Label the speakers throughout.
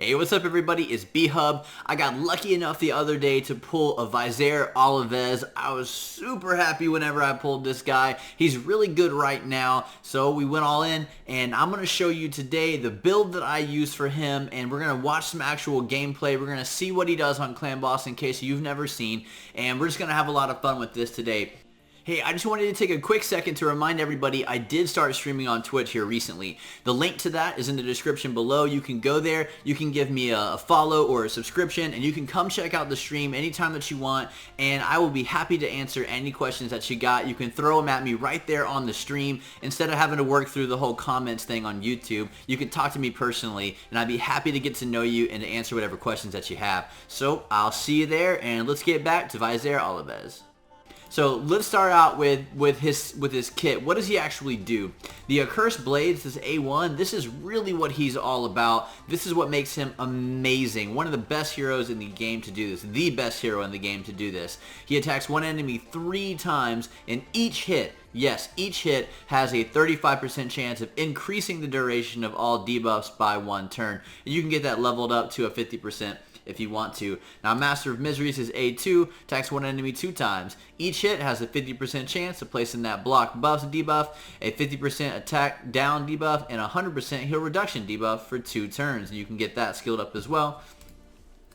Speaker 1: Hey, what's up everybody? It's B-Hub. I got lucky enough the other day to pull a Vizier Ovelis. I was super happy whenever I pulled this guy. He's really good right now, so we went all in, and I'm going to show you today the build that I used for him, and we're going to watch some actual gameplay. We're going to see what he does on Clan Boss in case you've never seen, and we're just going to have a lot of fun with this today. Hey, I just wanted to take a quick second to remind everybody I did start streaming on Twitch here recently. The link to that is in the description below. You can go there, you can give me a follow or a subscription, and you can come check out the stream anytime that you want, and I will be happy to answer any questions that you got. You can throw them at me right there on the stream. Instead of having to work through the whole comments thing on YouTube, you can talk to me personally, and I'd be happy to get to know you and to answer whatever questions that you have. So, I'll see you there, and let's get back to Vizier Ovelis. So let's start out with his kit. What does he actually do? The Accursed Blades, this A1, this is really what he's all about. This is what makes him amazing. One of the best heroes in the game to do this. The best hero in the game to do this. He attacks one enemy 3 times, and each hit, yes, each hit has a 35% chance of increasing the duration of all debuffs by 1 turn. And you can get that leveled up to a 50% if you want to. Now, Master of Miseries is A2, attacks one enemy 2 times. Each hit has a 50% chance of placing that block buffs debuff, a 50% attack down debuff, and a 100% heal reduction debuff for 2 turns. And you can get that skilled up as well.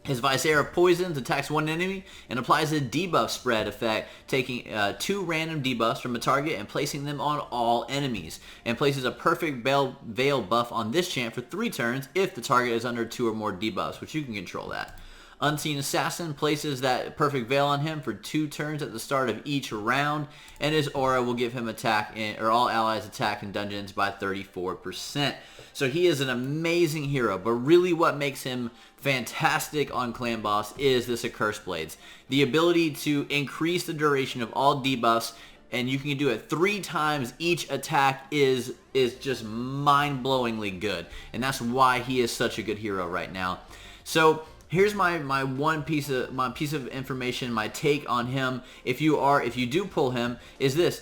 Speaker 1: His Vizier of Poisons attacks one enemy and applies a debuff spread effect, taking 2 random debuffs from a target and placing them on all enemies, and places a perfect veil buff on this chant for 3 turns if the target is under 2 or more debuffs, which you can control that. Unseen Assassin places that perfect veil on him for 2 turns at the start of each round, and his aura will give him or all allies attack in dungeons by 34%. So he is an amazing hero, but really what makes him fantastic on Clan Boss is this Accursed Blades. The ability to increase the duration of all debuffs, and you can do it 3 times each attack is just mind-blowingly good, and that's why he is such a good hero right now. So here's my piece of information, my take on him. If you do pull him, is this: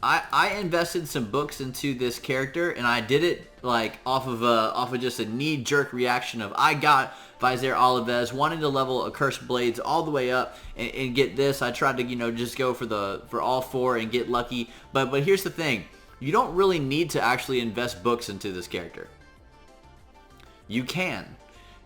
Speaker 1: I invested some books into this character, and I did it like off of just a knee-jerk reaction of I got Vizier Ovelis, wanted to level Accursed Blades all the way up and get this. I tried to just go for all 4 and get lucky. But here's the thing: you don't really need to actually invest books into this character. You can.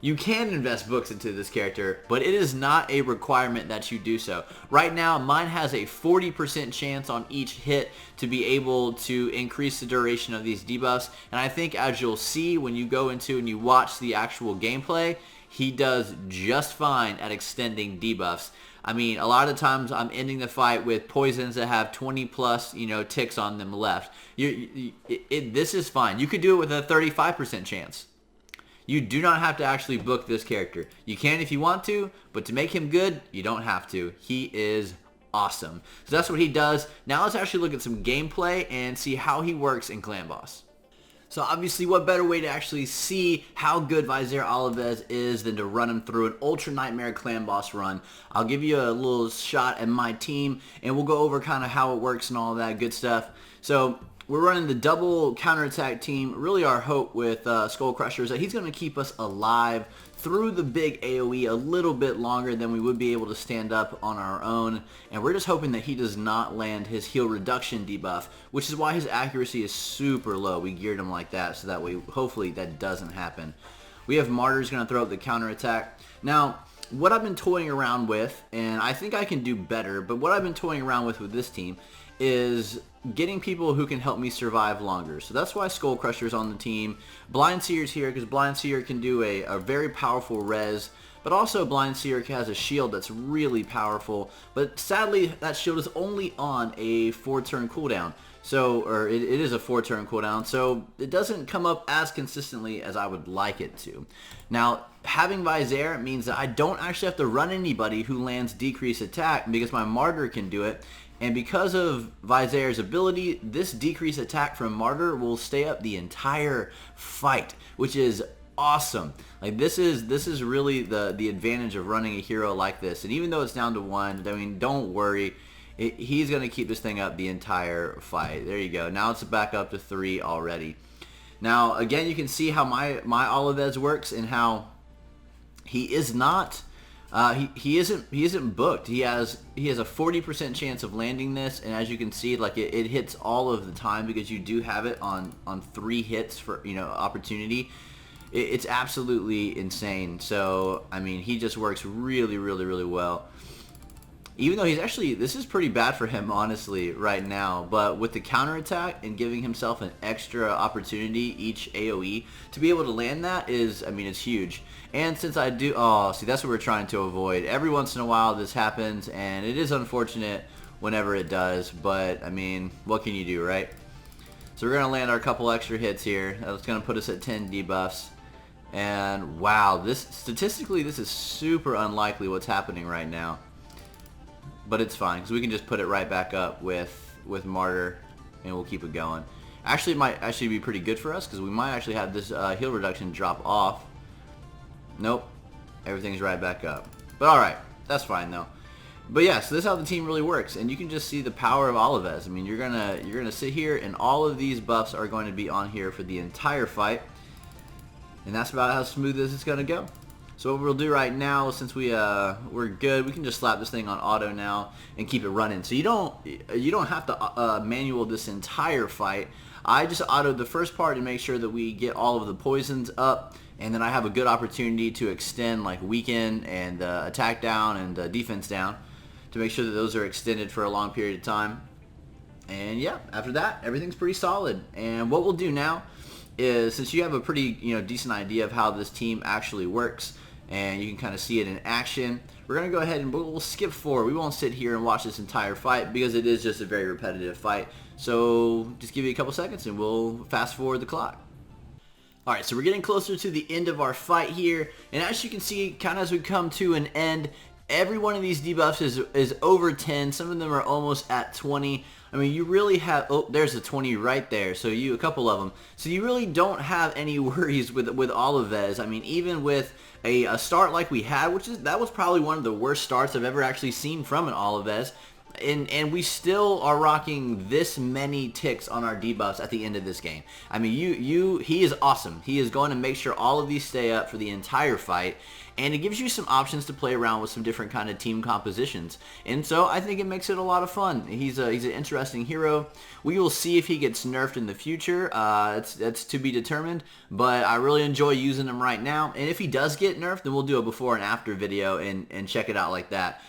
Speaker 1: You can invest books into this character, but it is not a requirement that you do so. Right now, mine has a 40% chance on each hit to be able to increase the duration of these debuffs, and I think as you'll see when you go into and you watch the actual gameplay, he does just fine at extending debuffs. I mean, a lot of times I'm ending the fight with poisons that have 20 plus, ticks on them left. This is fine. You could do it with a 35% chance. You do not have to actually book this character. You can if you want to, but to make him good, you don't have to. He is awesome. So that's what he does. Now let's actually look at some gameplay and see how he works in Clan Boss. So obviously, what better way to actually see how good Vizier Ovelis is than to run him through an Ultra Nightmare Clan Boss run. I'll give you a little shot at my team, and we'll go over kind of how it works and all that good stuff. So we're running the double counterattack team. Really our hope with Skull Crusher is that he's going to keep us alive through the big AoE a little bit longer than we would be able to stand up on our own. And we're just hoping that he does not land his heal reduction debuff, which is why his accuracy is super low. We geared him like that so that way hopefully that doesn't happen. We have Martyr's going to throw up the counterattack. Now, what I've been toying around with, and I think I can do better, but what I've been toying around with this team is getting people who can help me survive longer. So that's why Skull Crusher's on the team. Blind Seer's here because Blind Seer can do a very powerful res, but also Blind Seer has a shield that's really powerful, but sadly that shield is only on a 4-turn cooldown. So, it is a 4-turn cooldown, so it doesn't come up as consistently as I would like it to. Now, having Vizier means that I don't actually have to run anybody who lands decreased attack because my Martyr can do it. And because of Vizier's ability, this decreased attack from Martyr will stay up the entire fight, which is awesome. Like this is really the advantage of running a hero like this. And even though it's down to 1, I mean, don't worry. He's going to keep this thing up the entire fight. There you go. Now it's back up to 3 already. Now, again, you can see how my Olives works and how he is not, he isn't booked. He has a 40% chance of landing this, and as you can see, like it hits all of the time because you do have it on 3 hits for, you know, opportunity. It's absolutely insane. So, I mean, he just works really, really, really well. Even though he's actually, this is pretty bad for him, honestly, right now. But with the counterattack and giving himself an extra opportunity each AoE, to be able to land that is, I mean, it's huge. And since I do, oh, see, that's what we're trying to avoid. Every once in a while this happens, and it is unfortunate whenever it does. But, I mean, what can you do, right? So we're going to land our couple extra hits here. That's going to put us at 10 debuffs. And, wow, statistically, this is super unlikely what's happening right now. But it's fine, because we can just put it right back up with Martyr, and we'll keep it going. Actually, it might actually be pretty good for us, because we might actually have this heal reduction drop off. Nope. Everything's right back up. But alright, that's fine, though. But yeah, so this is how the team really works, and you can just see the power of Olives. I mean, you're gonna sit here, and all of these buffs are going to be on here for the entire fight. And that's about how smooth this is going to go. So what we'll do right now, since we're good, we can just slap this thing on auto now and keep it running. So you don't have to manual this entire fight. I just autoed the first part to make sure that we get all of the poisons up, and then I have a good opportunity to extend like weaken and attack down and defense down to make sure that those are extended for a long period of time. And yeah, after that, everything's pretty solid. And what we'll do now is, since you have a pretty, you know, decent idea of how this team actually works, and you can kind of see it in action, we're going to go ahead and we'll skip forward. We won't sit here and watch this entire fight because it is just a very repetitive fight. So just give you a couple seconds and we'll fast forward the clock. Alright, so we're getting closer to the end of our fight here, and as you can see, kind of as we come to an end, every one of these debuffs is over 10. Some of them are almost at 20. I mean, you really have, oh, there's a 20 right there, so a couple of them. So you really don't have any worries with Olives. I mean, even with a start like we had, that was probably one of the worst starts I've ever actually seen from an Olives. And we still are rocking this many ticks on our debuffs at the end of this game. I mean, he is awesome. He is going to make sure all of these stay up for the entire fight, and it gives you some options to play around with some different kind of team compositions. And so I think it makes it a lot of fun. He's an interesting hero. We will see if he gets nerfed in the future. That's to be determined, but I really enjoy using him right now. And if he does get nerfed, then we'll do a before and after video and check it out like that.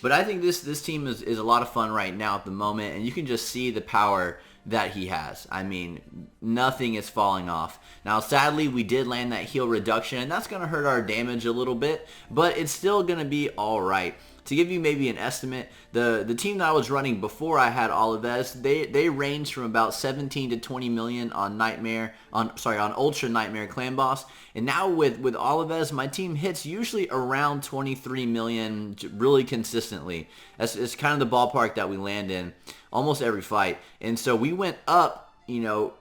Speaker 1: But I think this team is a lot of fun right now at the moment, and you can just see the power that he has. I mean, nothing is falling off. Now, sadly, we did land that heal reduction, and that's going to hurt our damage a little bit, but it's still going to be all right. To give you maybe an estimate, the team that I was running before I had Olives, they ranged from about 17 to 20 million on Ultra Nightmare Clan Boss, and now with Olives, my team hits usually around 23 million really consistently. It's kind of the ballpark that we land in almost every fight, and so we went up, you know,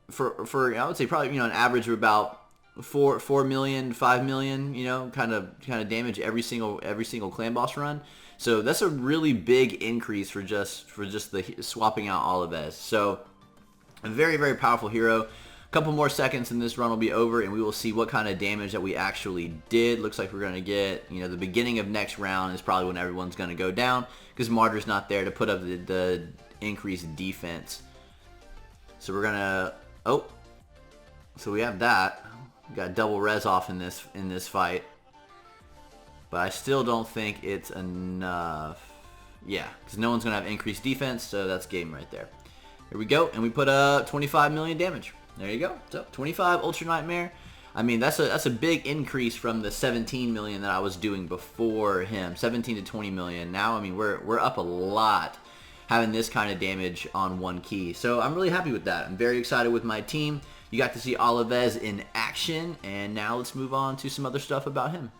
Speaker 1: for I would say probably, you know, an average of about 4 million, 5 million, you know, kind of damage every single clan boss run. So that's a really big increase for just the swapping out Olives. So a very, very powerful hero. A couple more seconds and this run will be over, and we will see what kind of damage that we actually did. Looks like we're going to get, you know, the beginning of next round is probably when everyone's going to go down, because Martyr's not there to put up the increased defense. So we're going to, oh, so we have that. We got double res off in this fight, but I still don't think it's enough. Yeah, because no one's gonna have increased defense, so that's game right there. Here we go, and we put 25 million damage. There you go. So 25 Ultra Nightmare. I mean, that's a big increase from the 17 million that I was doing before him. 17 to 20 million. Now, I mean, we're up a lot having this kind of damage on one key. So I'm really happy with that. I'm very excited with my team. You got to see Olives in action, and now let's move on to some other stuff about him.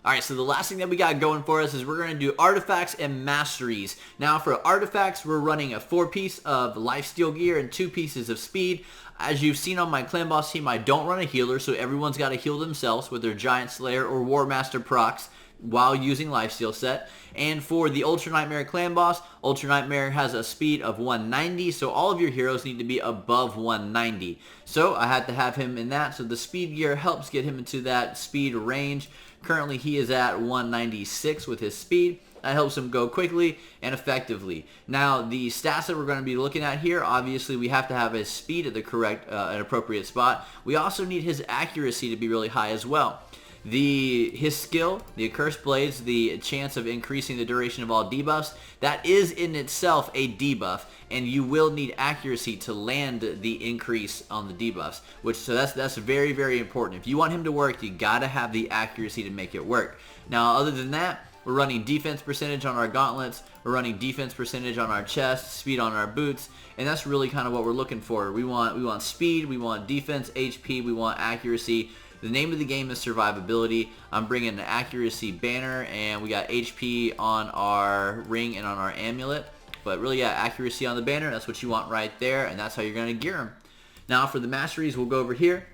Speaker 1: Alright, so the last thing that we got going for us is we're going to do artifacts and masteries. Now for artifacts, we're running a 4-piece of lifesteal gear and 2 pieces of speed. As you've seen on my clan boss team, I don't run a healer, so everyone's got to heal themselves with their Giant Slayer or War Master procs while using Lifesteal set. And for the Ultra Nightmare Clan Boss, Ultra Nightmare has a speed of 190, so all of your heroes need to be above 190. So I had to have him in that, so the speed gear helps get him into that speed range. Currently he is at 196 with his speed. That helps him go quickly and effectively. Now, the stats that we're going to be looking at here, obviously we have to have his speed at the correct and appropriate spot. We also need his accuracy to be really high as well. His skill, the Accursed Blades, the chance of increasing the duration of all debuffs, that is in itself a debuff, and you will need accuracy to land the increase on the debuffs, so that's very, very important. If you want him to work, you gotta have the accuracy to make it work. Now, other than that, we're running defense percentage on our gauntlets, we're running defense percentage on our chest, speed on our boots, and that's really kind of what we're looking for. We want speed, we want defense, HP, we want accuracy. The name of the game is survivability. I'm bringing an accuracy banner, and we got HP on our ring and on our amulet. But really, yeah, accuracy on the banner, that's what you want right there, and that's how you're going to gear them. Now for the masteries, we'll go over here.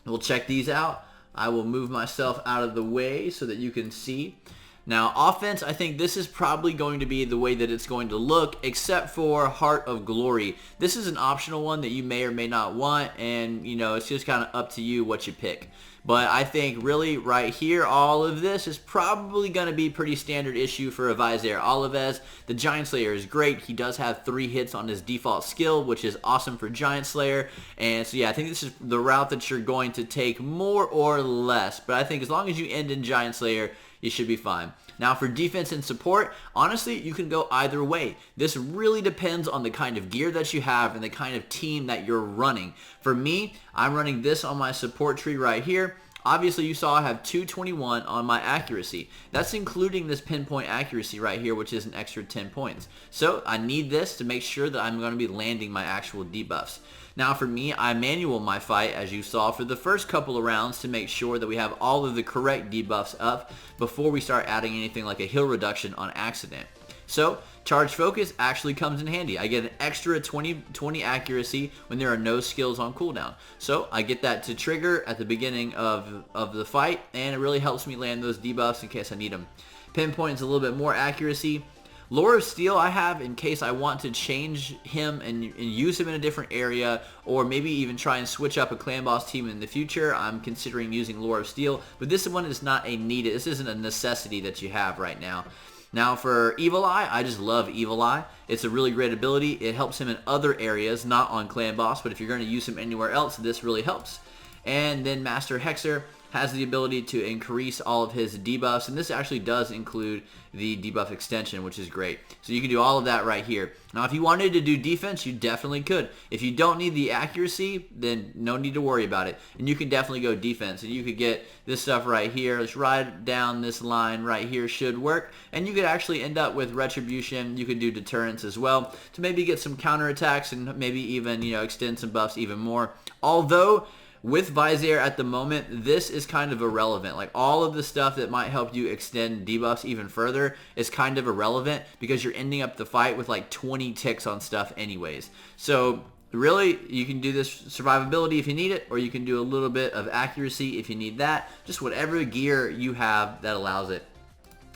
Speaker 1: We'll check these out. I will move myself out of the way so that you can see. Now, offense, I think this is probably going to be the way that it's going to look, except for Heart of Glory. This is an optional one that you may or may not want, and, you know, it's just kind of up to you what you pick. But I think really right here, all of this is probably going to be pretty standard issue for a Vizier Ovelis. The Giant Slayer is great. He does have 3 hits on his default skill, which is awesome for Giant Slayer. And so yeah, I think this is the route that you're going to take more or less. But I think as long as you end in Giant Slayer, you should be fine. Now for defense and support, honestly, you can go either way. This really depends on the kind of gear that you have and the kind of team that you're running. For me, I'm running this on my support tree right here. Obviously, you saw I have 221 on my accuracy. That's including this pinpoint accuracy right here, which is an extra 10 points. So I need this to make sure that I'm going to be landing my actual debuffs. Now for me, I manual my fight, as you saw, for the first couple of rounds to make sure that we have all of the correct debuffs up before we start adding anything like a heal reduction on accident. So, Charge Focus actually comes in handy. I get an extra 20 accuracy when there are no skills on cooldown. So, I get that to trigger at the beginning of the fight, and it really helps me land those debuffs in case I need them. Pinpoint is a little bit more accuracy. Lore of Steel I have in case I want to change him and use him in a different area, or maybe even try and switch up a clan boss team in the future. I'm considering using Lore of Steel, but this one is not a needed. This isn't a necessity that you have right now. Now for Evil Eye, I just love Evil Eye. It's a really great ability. It helps him in other areas, not on clan boss, but if you're going to use him anywhere else, this really helps. And then Master Hexer has the ability to increase all of his debuffs, and this actually does include the debuff extension, which is great. So you can do all of that right here. Now if you wanted to do defense, you definitely could. If you don't need the accuracy, then no need to worry about it, and you can definitely go defense, and you could get this stuff right here. Let's ride down this line right here, should work, and you could actually end up with retribution. You could do deterrence as well to maybe get some counterattacks and maybe even, you know, extend some buffs even more. Although with Vizier at the moment, this is kind of irrelevant. Like all of the stuff that might help you extend debuffs even further is kind of irrelevant because you're ending up the fight with like 20 ticks on stuff anyways. So really, you can do this survivability if you need it, or you can do a little bit of accuracy if you need that. Just whatever gear you have that allows it.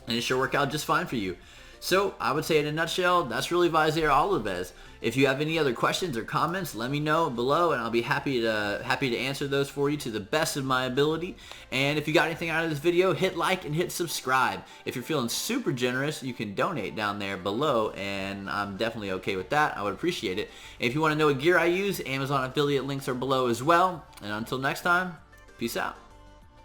Speaker 1: And it should work out just fine for you. So I would say in a nutshell, that's really Vizier Ovelis. If you have any other questions or comments, let me know below, and I'll be happy to answer those for you to the best of my ability. And if you got anything out of this video, hit like and hit subscribe. If you're feeling super generous, you can donate down there below, and I'm definitely okay with that. I would appreciate it. If you want to know what gear I use, Amazon affiliate links are below as well. And until next time, peace out.